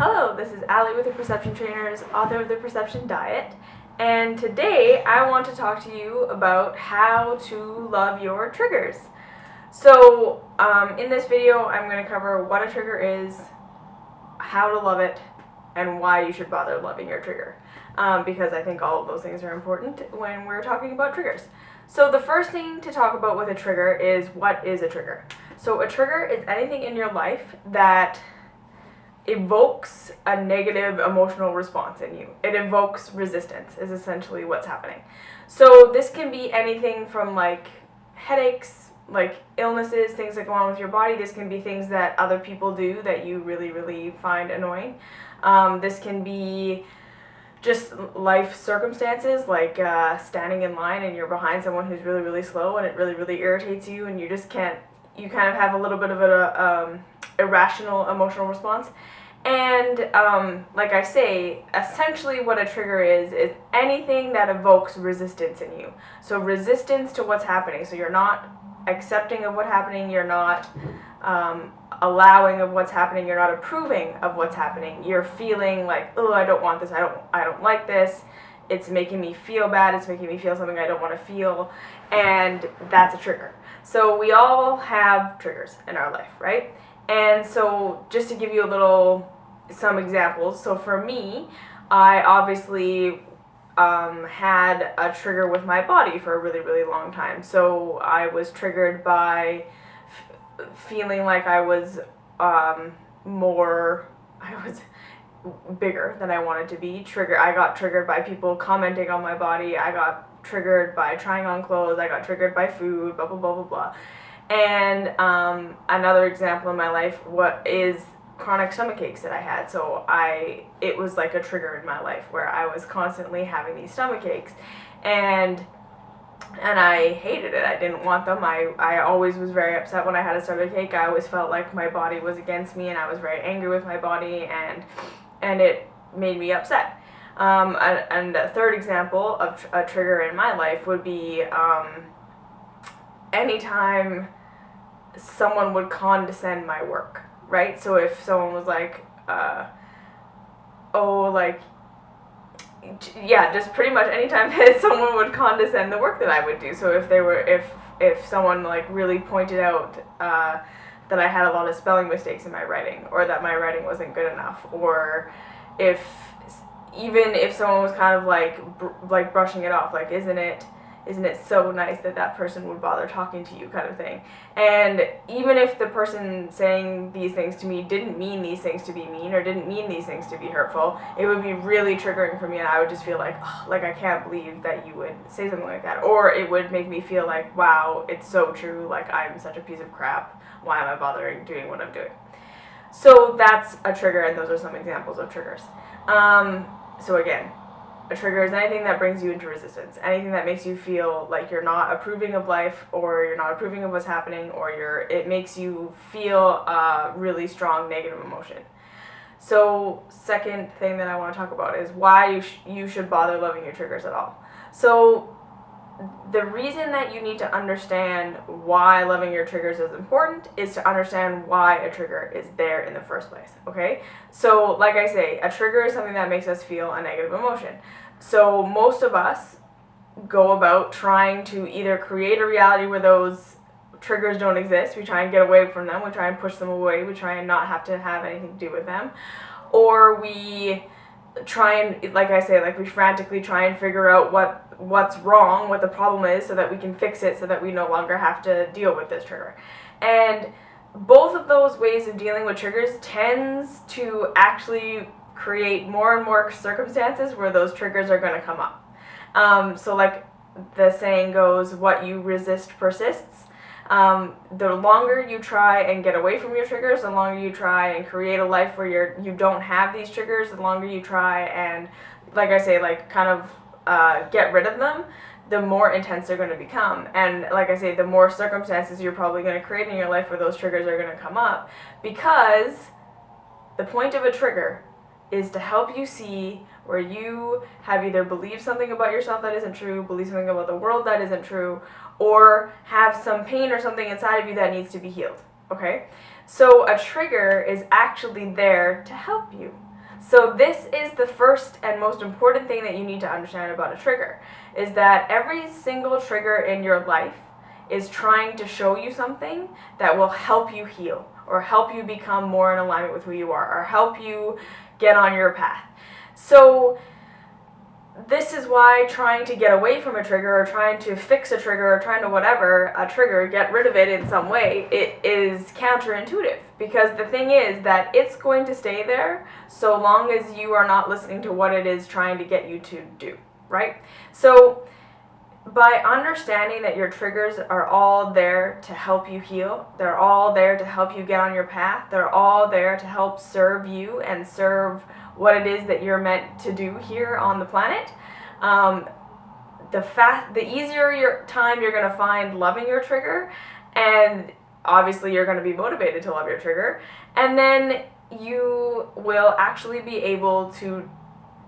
Hello, this is Allie with the Perception Trainers, author of The Perception Diet, and today I want to talk to you about how to love your triggers. So, in this video, I'm going to cover what a trigger is, how to love it, and why you should bother loving your trigger, because I think all of those things are important when we're talking about triggers. So the first thing to talk about with a trigger is, what is a trigger? So a trigger is anything in your life that evokes a negative emotional response in you. It evokes resistance, is essentially what's happening. So this can be anything from like headaches, like illnesses, things that go on with your body. This can be things that other people do that you really find annoying. This can be just life circumstances, like standing in line and you're behind someone who's really slow and it really irritates you, and you just can't, you kind of have a little bit of an irrational emotional response. And like I say, essentially what a trigger is anything that evokes resistance in you. So resistance to what's happening. So you're not accepting of what's happening, you're not allowing of what's happening, you're not approving of what's happening. You're feeling like, oh, I don't want this, I don't like this, it's making me feel bad, it's making me feel something I don't want to feel, and that's a trigger. So we all have triggers in our life, right? And so just to give you some examples, so for me, I obviously had a trigger with my body for a really long time. So I was triggered by feeling like I was bigger than I wanted to be. I got triggered by people commenting on my body. I got triggered by trying on clothes. I got triggered by food, blah blah blah. And another example in my life is chronic stomach aches that I had. So it was like a trigger in my life where I was constantly having these stomach aches, and I hated it. I didn't want them. I always was very upset when I had a stomach ache. I always felt like my body was against me, and I was very angry with my body, and it made me upset. And a third example of a trigger in my life would be anytime someone would condescend my work, right? So if someone was like, just pretty much anytime that someone would condescend the work that I would do. So if someone like really pointed out that I had a lot of spelling mistakes in my writing, or that my writing wasn't good enough, or even if someone was kind of like brushing it off, like isn't it so nice that person would bother talking to you, kind of thing. And even if the person saying these things to me didn't mean these things to be mean, or didn't mean these things to be hurtful, it would be really triggering for me, and I would just feel like, oh, like I can't believe that you would say something like that. Or it would make me feel like, wow, it's so true, like I'm such a piece of crap, why am I bothering doing what I'm doing? So that's a trigger, and those are some examples of triggers. So again, a trigger is anything that brings you into resistance, anything that makes you feel like you're not approving of life, or you're not approving of what's happening, or it makes you feel a really strong negative emotion. So second thing that I want to talk about is why you should bother loving your triggers at all. So the reason that you need to understand why loving your triggers is important is to understand why a trigger is there in the first place, okay? So like I say, a trigger is something that makes us feel a negative emotion. So most of us go about trying to either create a reality where those triggers don't exist, we try and get away from them, we try and push them away, we try and not have to have anything to do with them, or we try and, like I say, like we frantically try and figure out what's wrong, what the problem is, so that we can fix it, so that we no longer have to deal with this trigger. And both of those ways of dealing with triggers tends to actually create more and more circumstances where those triggers are going to come up. So like the saying goes, what you resist persists. The longer you try and get away from your triggers, the longer you try and create a life where you don't have these triggers, the longer you try and, like I say, like kind of get rid of them, the more intense they're going to become. And like I say, the more circumstances you're probably going to create in your life where those triggers are going to come up, because the point of a trigger is to help you see where you have either believed something about yourself that isn't true, believe something about the world that isn't true, or have some pain or something inside of you that needs to be healed, okay? So a trigger is actually there to help you. So this is the first and most important thing that you need to understand about a trigger, is that every single trigger in your life is trying to show you something that will help you heal, or help you become more in alignment with who you are, or help you get on your path. So this is why trying to get away from a trigger, or trying to fix a trigger, or trying to whatever a trigger, get rid of it in some way, it is counterintuitive. Because the thing is that it's going to stay there so long as you are not listening to what it is trying to get you to do, right? So by understanding that your triggers are all there to help you heal, they're all there to help you get on your path, they're all there to help serve you and serve what it is that you're meant to do here on the planet, the easier your time you're going to find loving your trigger, and obviously you're going to be motivated to love your trigger, and then you will actually be able to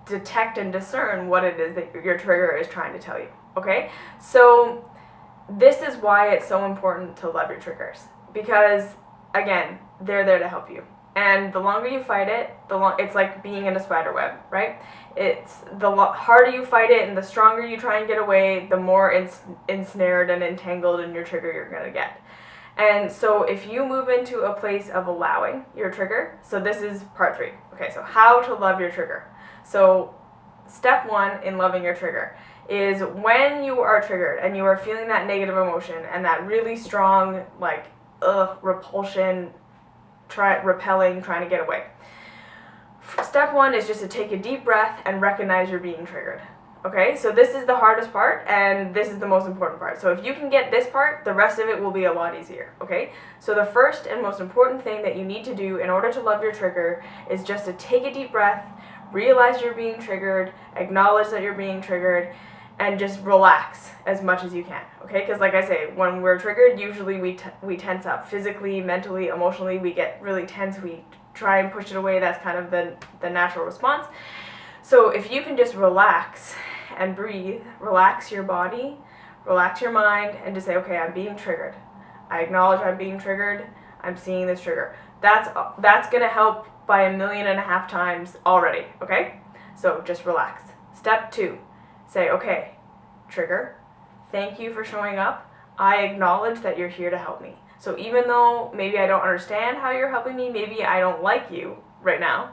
detect and discern what it is that your trigger is trying to tell you. Okay? So this is why it's so important to love your triggers, because again, they're there to help you. And the longer you fight it, it's like being in a spider web, right? It's the harder you fight it and the stronger you try and get away, the more ensnared and entangled in your trigger you're going to get. And so if you move into a place of allowing your trigger, so this is part 3. Okay, so how to love your trigger. So step 1 in loving your trigger is when you are triggered and you are feeling that negative emotion and that really strong, like, repulsion, repelling, trying to get away. Step 1 is just to take a deep breath and recognize you're being triggered. Okay, so this is the hardest part, and this is the most important part. So if you can get this part, the rest of it will be a lot easier. Okay, so the first and most important thing that you need to do in order to love your trigger is just to take a deep breath, realize you're being triggered, acknowledge that you're being triggered, and just relax as much as you can, okay? Because like I say, when we're triggered, usually we tense up physically, mentally, emotionally. We get really tense. We try and push it away. That's kind of the natural response. So if you can just relax and breathe, relax your body, relax your mind, and just say, okay, I'm being triggered. I acknowledge I'm being triggered. I'm seeing this trigger. That's going to help by 1.5 million times already, okay? So just relax. Step 2. Say, okay, trigger, thank you for showing up. I acknowledge that you're here to help me. So even though maybe I don't understand how you're helping me, maybe I don't like you right now,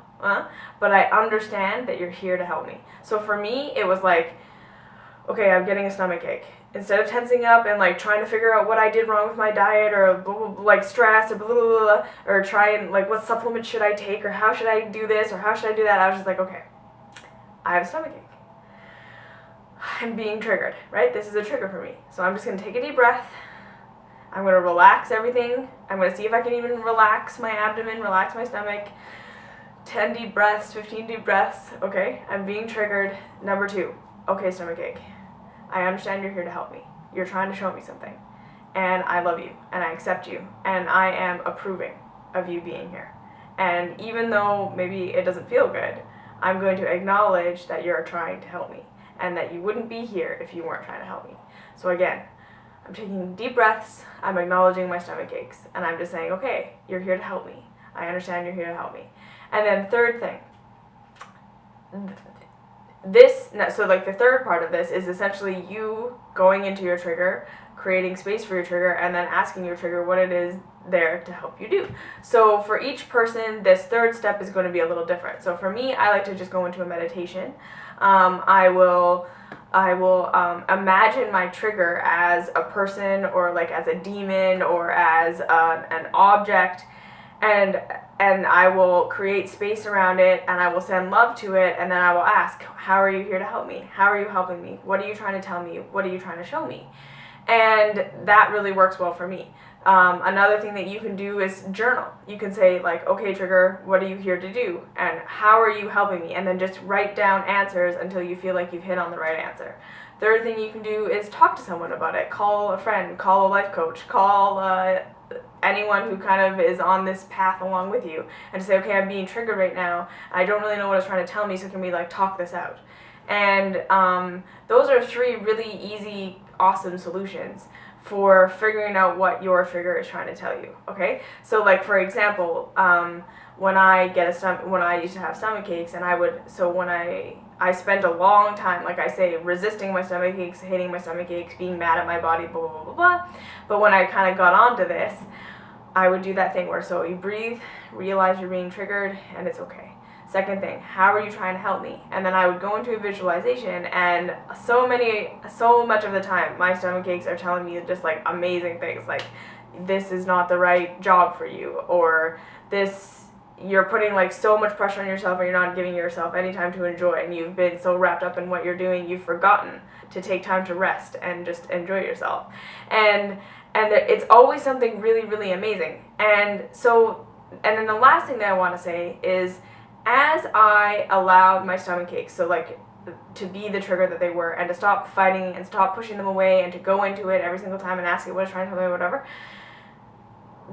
but I understand that you're here to help me. So for me, it was like, okay, I'm getting a stomach ache. Instead of tensing up and like trying to figure out what I did wrong with my diet, or blah, blah, blah, like stress, or blah, blah, blah, blah, or try and like what supplement should I take, or how should I do this, or how should I do that, I was just like, okay, I have a stomach ache. I'm being triggered, right? This is a trigger for me. So I'm just going to take a deep breath. I'm going to relax everything. I'm going to see if I can even relax my abdomen, relax my stomach. 10 deep breaths, 15 deep breaths. Okay, I'm being triggered. Number 2, okay, stomach ache. I understand you're here to help me. You're trying to show me something. And I love you, and I accept you, and I am approving of you being here. And even though maybe it doesn't feel good, I'm going to acknowledge that you're trying to help me, and that you wouldn't be here if you weren't trying to help me. So again, I'm taking deep breaths, I'm acknowledging my stomach aches, and I'm just saying, okay, you're here to help me. I understand you're here to help me. And then third thing, so like the third part of this is essentially you going into your trigger, creating space for your trigger, and then asking your trigger what it is there to help you do. So for each person, this third step is going to be a little different. So for me, I like to just go into a meditation. I will imagine my trigger as a person, or like as a demon, or as an object, and I will create space around it, and I will send love to it, and then I will ask, how are you here to help me? How are you helping me? What are you trying to tell me? What are you trying to show me? And that really works well for me. Another thing that you can do is journal. You can say like, okay, trigger, what are you here to do? And how are you helping me? And then just write down answers until you feel like you've hit on the right answer. Third thing you can do is talk to someone about it. Call a friend, call a life coach, call anyone who kind of is on this path along with you, and say, okay, I'm being triggered right now. I don't really know what it's trying to tell me, so can we like talk this out? And those are 3 really easy, awesome solutions for figuring out what your trigger is trying to tell you. Okay, so like for example, when I used to have stomach aches, and I spent a long time, like I say, resisting my stomach aches, hating my stomach aches, being mad at my body, blah blah blah blah. But when I kind of got onto this, I would do that thing where so you breathe, realize you're being triggered, and it's okay. Second thing, how are you trying to help me? And then I would go into a visualization, and so much of the time, my stomach aches are telling me just like amazing things, like this is not the right job for you, or this, you're putting like so much pressure on yourself, and you're not giving yourself any time to enjoy, and you've been so wrapped up in what you're doing, you've forgotten to take time to rest and just enjoy yourself. And it's always something really, really amazing. And then the last thing that I want to say is, as I allowed my stomach aches, so like to be the trigger that they were, and to stop fighting and stop pushing them away, and to go into it every single time and ask it what it's trying to tell me, whatever,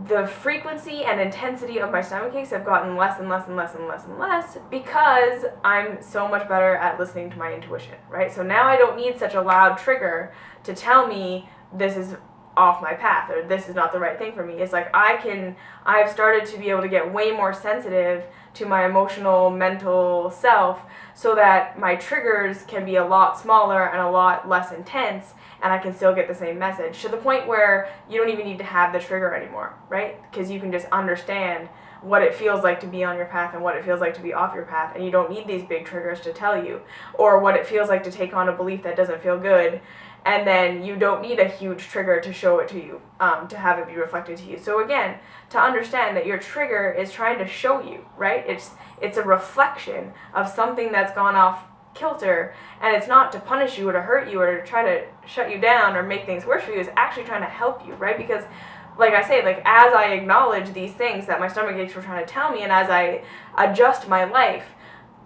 the frequency and intensity of my stomach aches have gotten less and less and less and less and less, because I'm so much better at listening to my intuition, right? So now I don't need such a loud trigger to tell me this is off my path, or this is not the right thing for me. It's like I've started to be able to get way more sensitive to my emotional, mental self, so that my triggers can be a lot smaller and a lot less intense, and I can still get the same message, to the point where you don't even need to have the trigger anymore, right? Because you can just understand what it feels like to be on your path and what it feels like to be off your path, and you don't need these big triggers to tell you, or what it feels like to take on a belief that doesn't feel good, and then you don't need a huge trigger to show it to you, to have it be reflected to you. So again, to understand that your trigger is trying to show you, right? It's a reflection of something that's gone off kilter, and it's not to punish you or to hurt you or to try to shut you down or make things worse for you. It's actually trying to help you, right? Because like I say, like as I acknowledge these things that my stomach aches were trying to tell me, and as I adjust my life,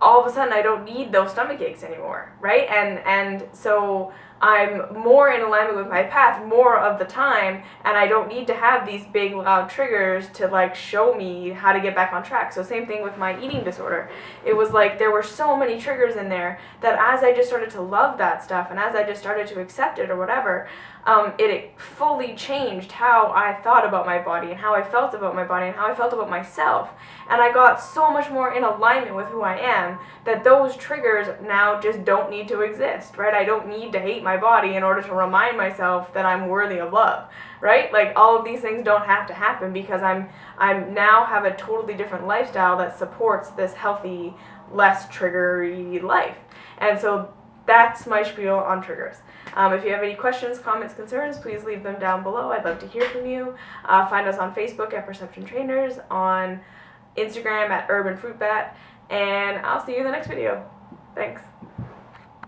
all of a sudden I don't need those stomach aches anymore, right? And so I'm more in alignment with my path more of the time, and I don't need to have these big loud triggers to like show me how to get back on track. So same thing with my eating disorder. It was like there were so many triggers in there that as I just started to love that stuff, and as I just started to accept it or whatever, it fully changed how I thought about my body, and how I felt about my body, and how I felt about myself. And I got so much more in alignment with who I am, that those triggers now just don't need to exist, right? I don't need to hate my body in order to remind myself that I'm worthy of love, right? Like all of these things don't have to happen, because I'm now have a totally different lifestyle that supports this healthy, less triggery life. And so that's my spiel on triggers. If you have any questions, comments, concerns, please leave them down below. I'd love to hear from you. Find us on Facebook at Perception Trainers, on Instagram at Urban Fruit Bat, and I'll see you in the next video. Thanks.